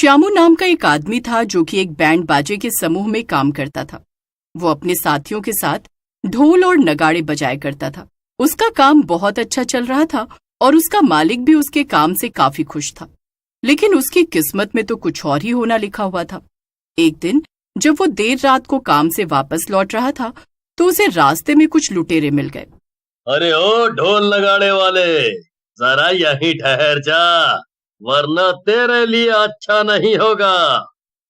श्यामू नाम का एक आदमी था जो कि एक बैंड बाजे के समूह में काम करता था। वो अपने साथियों के साथ ढोल और नगाड़े बजाया करता था। उसका काम बहुत अच्छा चल रहा था और उसका मालिक भी उसके काम से काफी खुश था। लेकिन उसकी किस्मत में तो कुछ और ही होना लिखा हुआ था। एक दिन जब वो देर रात को काम से वापस लौट रहा था तो उसे रास्ते में कुछ लुटेरे मिल गए। अरे ओ ढोल नगाड़े वाले, जरा यहीं ठहर जा, वरना तेरे लिए अच्छा नहीं होगा।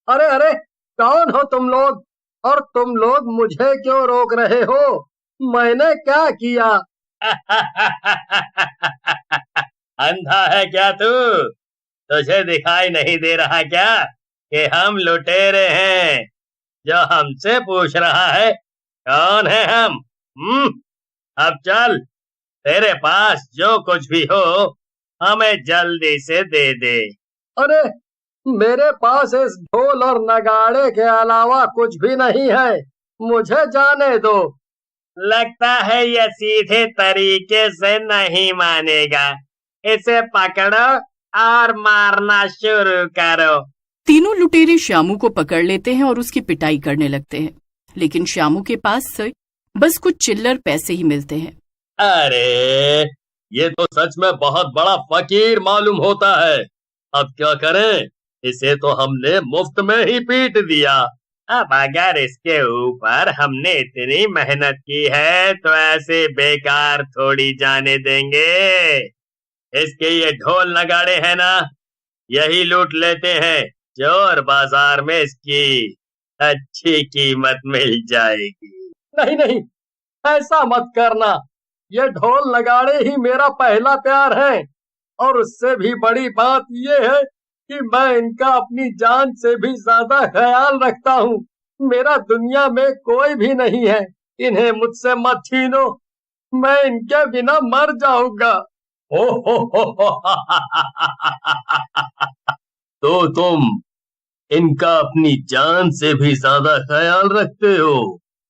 अरे अरे, कौन हो तुम लोग और तुम लोग मुझे क्यों रोक रहे हो? मैंने क्या किया? अंधा है क्या तू? तुझे दिखाई नहीं दे रहा क्या कि हम लुटेरे हैं? जो हमसे पूछ रहा है कौन है हम? अब चल, तेरे पास जो कुछ भी हो हमें जल्दी से दे दे। अरे, मेरे पास इस ढोल और नगाड़े के अलावा कुछ भी नहीं है, मुझे जाने दो। लगता है यह सीधे तरीके से नहीं मानेगा। इसे पकड़ो और मारना शुरू करो। तीनों लुटेरे श्यामू को पकड़ लेते हैं और उसकी पिटाई करने लगते हैं। लेकिन श्यामू के पास से बस कुछ चिल्लर पैसे ही मिलते हैं। अरे, ये तो सच में बहुत बड़ा फकीर मालूम होता है। अब क्या करें? इसे तो हमने मुफ्त में ही पीट दिया। अब अगर इसके ऊपर हमने इतनी मेहनत की है तो ऐसे बेकार थोड़ी जाने देंगे। इसके ये ढोल नगाड़े हैं ना, यही लूट लेते हैं। चोर बाजार में इसकी अच्छी कीमत मिल जाएगी। नहीं नहीं, ऐसा मत करना। ये ढोल नगाड़े ही मेरा पहला प्यार है और उससे भी बड़ी बात ये है कि मैं इनका अपनी जान से भी ज्यादा ख्याल रखता हूँ। मेरा दुनिया में कोई भी नहीं है, इन्हें मुझसे मत छीनो, मैं इनके बिना मर जाऊंगा। तो तुम इनका अपनी जान से भी ज्यादा ख्याल रखते हो।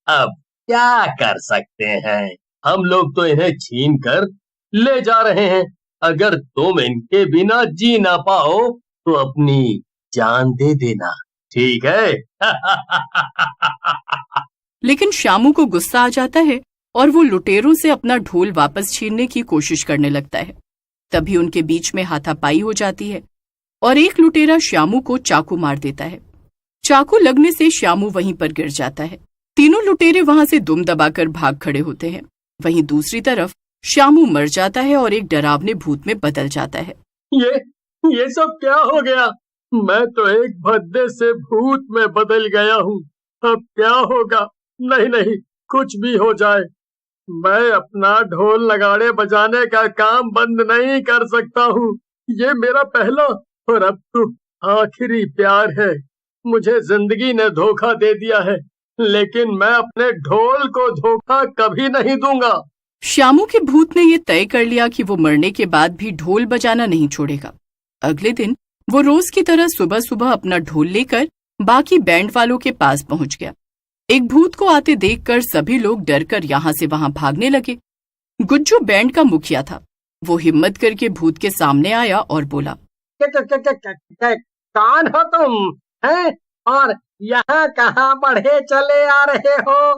अब क्या कर सकते हैं? हम लोग तो इन्हें छीन कर ले जा रहे हैं। अगर तुम इनके बिना जी ना पाओ तो अपनी जान दे देना, ठीक है? लेकिन श्यामू को गुस्सा आ जाता है और वो लुटेरों से अपना ढोल वापस छीनने की कोशिश करने लगता है। तभी उनके बीच में हाथापाई हो जाती है और एक लुटेरा श्यामू को चाकू मार देता है। चाकू लगने से श्यामू वहीं पर गिर जाता है। तीनों लुटेरे वहां से दुम दबाकर भाग खड़े होते हैं। वहीं दूसरी तरफ श्यामू मर जाता है और एक डरावने भूत में बदल जाता है। ये सब क्या हो गया? मैं तो एक भद्दे से भूत में बदल गया हूँ। अब क्या होगा? नहीं नहीं, कुछ भी हो जाए, मैं अपना ढोल नगाड़े बजाने का काम बंद नहीं कर सकता हूँ। ये मेरा पहला और अब तो आखिरी प्यार है। मुझे जिंदगी ने धोखा दे दिया है, लेकिन मैं अपने ढोल को धोखा कभी नहीं दूंगा। श्यामू के भूत ने ये तय कर लिया कि वो मरने के बाद भी ढोल बजाना नहीं छोड़ेगा। अगले दिन वो रोज की तरह सुबह सुबह अपना ढोल लेकर बाकी बैंड वालों के पास पहुंच गया। एक भूत को आते देखकर सभी लोग डरकर यहाँ से वहां भागने लगे। गुज्जू बैंड का मुखिया था। वो हिम्मत करके भूत के सामने आया और बोला, कौन हो तुम हैं और यहाँ कहाँ बढ़े चले आ रहे हो?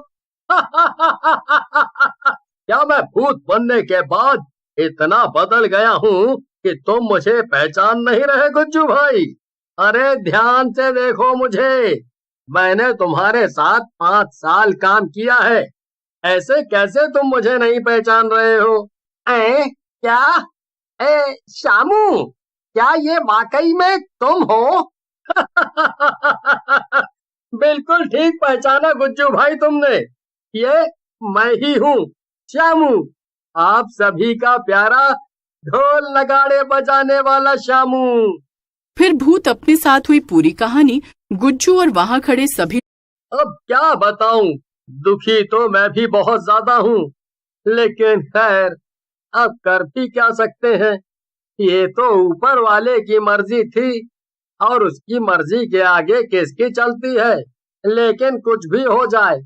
क्या मैं भूत बनने के बाद इतना बदल गया हूँ कि तुम मुझे पहचान नहीं रहे गुज्जू भाई? अरे ध्यान से देखो मुझे, मैंने तुम्हारे साथ 5 साल काम किया है, ऐसे कैसे तुम मुझे नहीं पहचान रहे हो? क्या? श्यामू, क्या ये वाकई में तुम हो? बिल्कुल ठीक पहचाना गुज्जू भाई तुमने, ये मैं ही हूँ, श्यामू, आप सभी का प्यारा ढोल नगाड़े बजाने वाला श्यामू। फिर भूत अपने साथ हुई पूरी कहानी गुज्जू और वहां खड़े सभी। अब क्या बताऊं, दुखी तो मैं भी बहुत ज्यादा हूँ, लेकिन खैर अब कर भी क्या सकते हैं। ये तो ऊपर वाले की मर्जी थी और उसकी मर्जी के आगे किसकी चलती है। लेकिन कुछ भी हो जाए,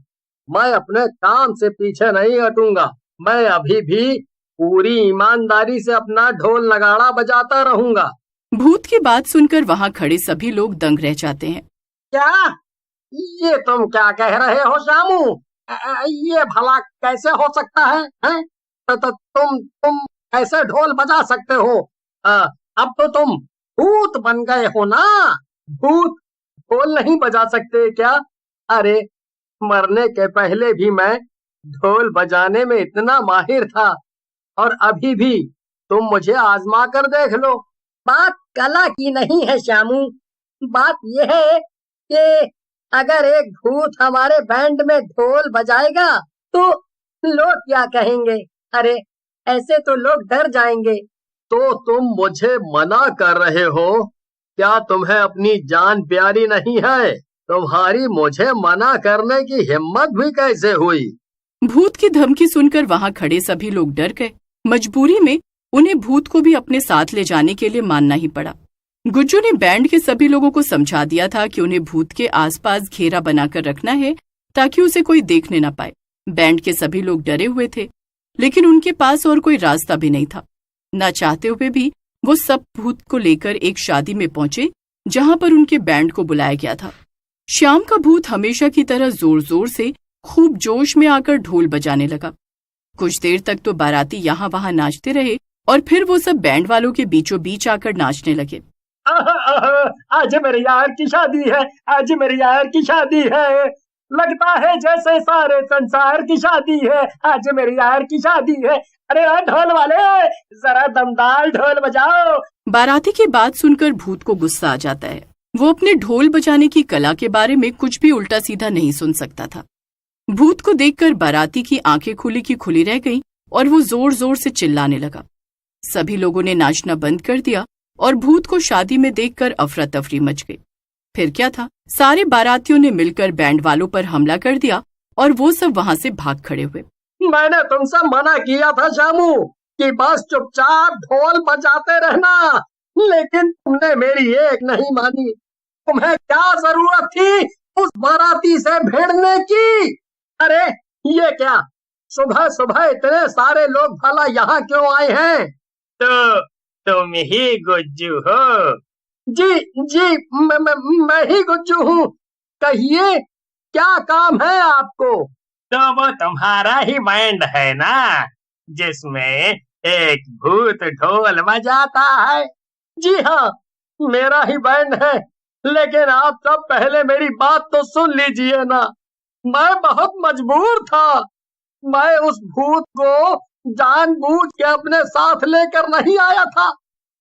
मैं अपने काम से पीछे नहीं हटूंगा। मैं अभी भी पूरी ईमानदारी से अपना ढोल नगाड़ा बजाता रहूंगा। भूत की बात सुनकर वहां खड़े सभी लोग दंग रह जाते हैं। क्या ये तुम क्या कह रहे हो श्यामू? ये भला कैसे हो सकता है, हैं? तो तुम कैसे ढोल बजा सकते हो? अब तो तुम भूत बन गए हो ना। भूत ढोल नहीं बजा सकते क्या? अरे मरने के पहले भी मैं ढोल बजाने में इतना माहिर था, और अभी भी तुम मुझे आजमा कर देख लो। बात कला की नहीं है श्यामू, बात यह है कि अगर एक भूत हमारे बैंड में ढोल बजाएगा तो लोग क्या कहेंगे? अरे ऐसे तो लोग डर जाएंगे। तो तुम मुझे मना कर रहे हो? क्या तुम्हें अपनी जान प्यारी नहीं है? तुम्हारी मुझे मना करने की हिम्मत भी कैसे हुई? भूत की धमकी सुनकर वहां खड़े सभी लोग डर गए। मजबूरी में उन्हें भूत को भी अपने साथ ले जाने के लिए मानना ही पड़ा। गुज्जू ने बैंड के सभी लोगों को समझा दिया था कि उन्हें भूत के आसपास घेरा बनाकर रखना है ताकि उसे कोई देखने न पाए। बैंड के सभी लोग डरे हुए थे, लेकिन उनके पास और कोई रास्ता भी नहीं था। न चाहते हुए भी वो सब भूत को लेकर एक शादी में पहुंचे जहां पर उनके बैंड को बुलाया गया था। श्याम का भूत हमेशा की तरह जोर जोर से खूब जोश में आकर ढोल बजाने लगा। कुछ देर तक तो बाराती यहाँ वहां नाचते रहे और फिर वो सब बैंड वालों के बीचों बीच आकर नाचने लगे। आज मेरे यार की शादी है, आज मेरे यार की शादी है, लगता है जैसे सारे संसार की शादी है, आज मेरे यार की शादी है। अरे ढोल वाले जरा दमदार ढोल बजाओ। बाराती की बात सुनकर भूत को गुस्सा आ जाता है। वो अपने ढोल बजाने की कला के बारे में कुछ भी उल्टा सीधा नहीं सुन सकता था। भूत को देखकर बाराती की आंखें खुली की खुली रह गईं और वो जोर जोर से चिल्लाने लगा। सभी लोगों ने नाचना बंद कर दिया और भूत को शादी में देखकर अफरा तफरी मच गई। फिर क्या था, सारे बारातियों ने मिलकर बैंड वालों पर हमला कर दिया और वो सब वहां से भाग खड़े हुए। मैंने तुमसे मना किया था श्यामू कि बस चुपचाप ढोल बजाते रहना, लेकिन तुमने मेरी एक नहीं मानी। तुम्हें क्या जरूरत थी उस बाराती से भिड़ने की? अरे ये क्या, सुबह सुबह इतने सारे लोग भला यहाँ क्यों आए हैं? तो तुम ही गुज्जू हो? जी मैं ही गुज्जू हूँ। कहिए क्या काम है आपको? तो वो तुम्हारा ही बैंड है ना, जिसमें एक भूत ढोल बजाता है? जी हाँ, मेरा ही बैंड है, लेकिन आप सब पहले मेरी बात तो सुन लीजिए ना। मैं बहुत मजबूर था। मैं उस भूत को जानबूझ के अपने साथ लेकर नहीं आया था।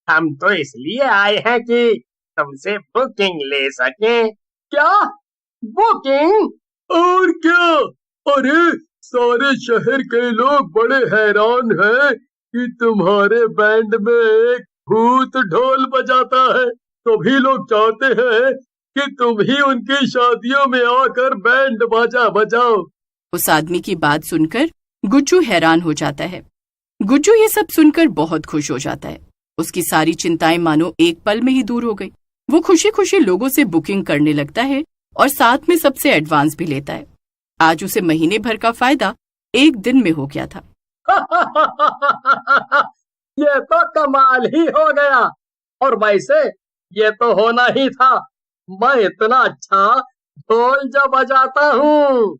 हम तो इसलिए आए हैं कि तुमसे बुकिंग ले सकें। क्या बुकिंग? और क्या? अरे सारे शहर के लोग बड़े हैरान हैं कि तुम्हारे बैंड में एक भूत ढोल बजाता है। सभी लोग चाहते हैं कि तुम ही उनकी शादियों में आकर बैंड बाजा बजाओ। उस आदमी की बात सुनकर गुज्जू हैरान हो जाता है। गुज्जू ये सब सुनकर बहुत खुश हो जाता है। उसकी सारी चिंताएं मानो एक पल में ही दूर हो गई। वो खुशी खुशी लोगों से बुकिंग करने लगता है और साथ में सबसे एडवांस भी लेता है। आज उसे महीने भर का फायदा एक दिन में हो गया था। ये तो कमाल ही हो गया। और वैसे ये तो होना ही था, मैं इतना अच्छा ढोल जो बजाता हूँ।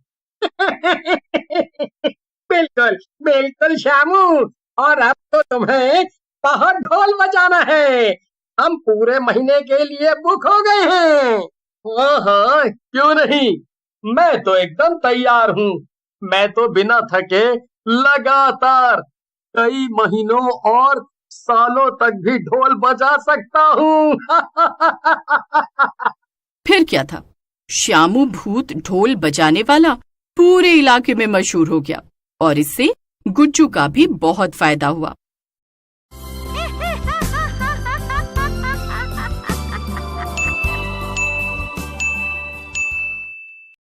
बिल्कुल बिल्कुल श्यामू, और अब तो तुम्हें बहुत ढोल बजाना है। हम पूरे महीने के लिए बुक हो गए हैं। हाँ, क्यों नहीं, मैं तो एकदम तैयार हूँ। मैं तो बिना थके लगातार कई महीनों और सालों तक भी ढोल बजा सकता हूँ। फिर क्या था, श्यामू भूत ढोल बजाने वाला पूरे इलाके में मशहूर हो गया और इससे गुज्जू का भी बहुत फायदा हुआ।